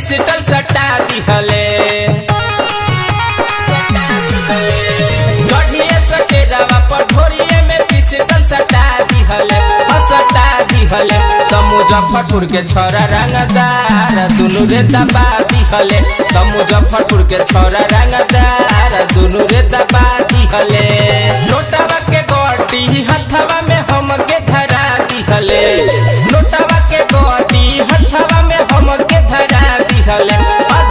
Pistol सटा दिहले चढ़िए सटे जावा पर ढोरिए में पिस्टल सटा दिहले सटा दिहले तो मुजफ्फरपुर के छोरा रंगदार दुनू रे दबा दिहले तो मुजफ्फरपुर के छोरा रंगदार दुनू रे दबा दिहले नोटवा के गोटी हथवा में हमके धरा दिहले नोटवा के गोटी हथवा में हमके धरा दिहले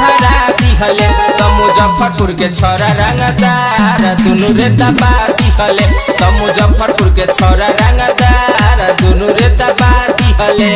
धरा दिहले तो मुजफ्फरपुर के छोरा रंगदार दुनू रे दबा दिहले तो मुजफ्फरपुर के छोरा रंगदार दुनू रे दबा दिहले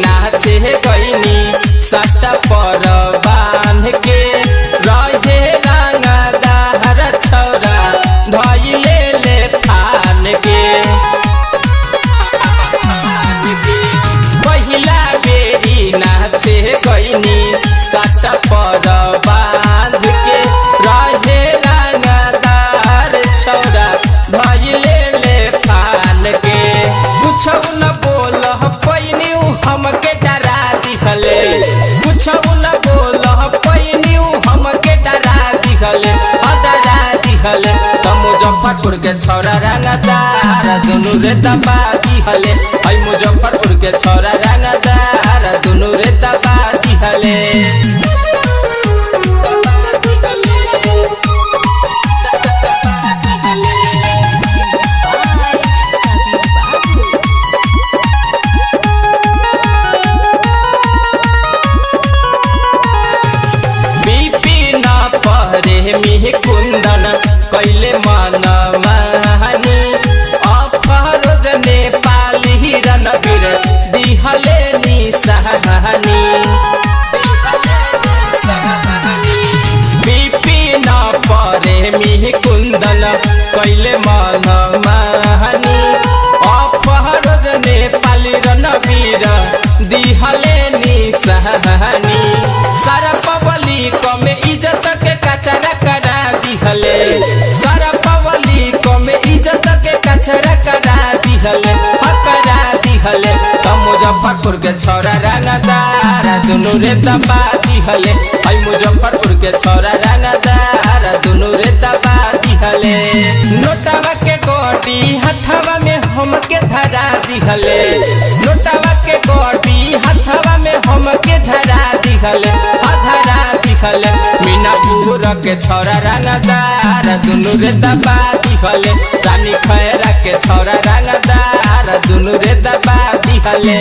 नाचे गईनी सट पर बांध के रहे रंगदार छोरा धइले ले फान के पहिला बेरी नाचे गईनी सट पर बांध के रहे रंगदार छोरा धइले ले फान के कुछ न बोल पैनी हमके डरा दिहले कुछ न बोल पैनी हमके डरा दिहले डरा दिहले तो मुजफ्फरपुर के छोरा रंगदार दुनू रे दबा दिहले मुजफ्फरपुर के छोरा रंगदार दुनू रे दबा दिहले मिहि कुंदन कैले मन मानी अफरोज नेपाली रणवीर दिहले निशानी विपिन परे मिहि कुंदन कैले मन मानी अफरोज नेपाली रणवीर दिहले निशानी सारा पब्लिक में इज्जत के कचरा करा दिहले सारा पब्लिक में इज्जत के कचरा करा दिहले करा दिहले तो मुजफ्फरपुर के छोरा रंगदार दुनू रे दबा दिहले मुजफ्फरपुर के छोरा रंगदार दुनू रे दबा दिहले नोटवा के गोटी हथवा में हमके धरा दिहले नोटवा के गोटी हथवा में हमके धरा दिहले धरा दिहले मीनापुर के छोरा रंगदार दुनू रे दबा दिहले रानी खैरा के छोरा रंगदार दुनू रे दबा दिहले।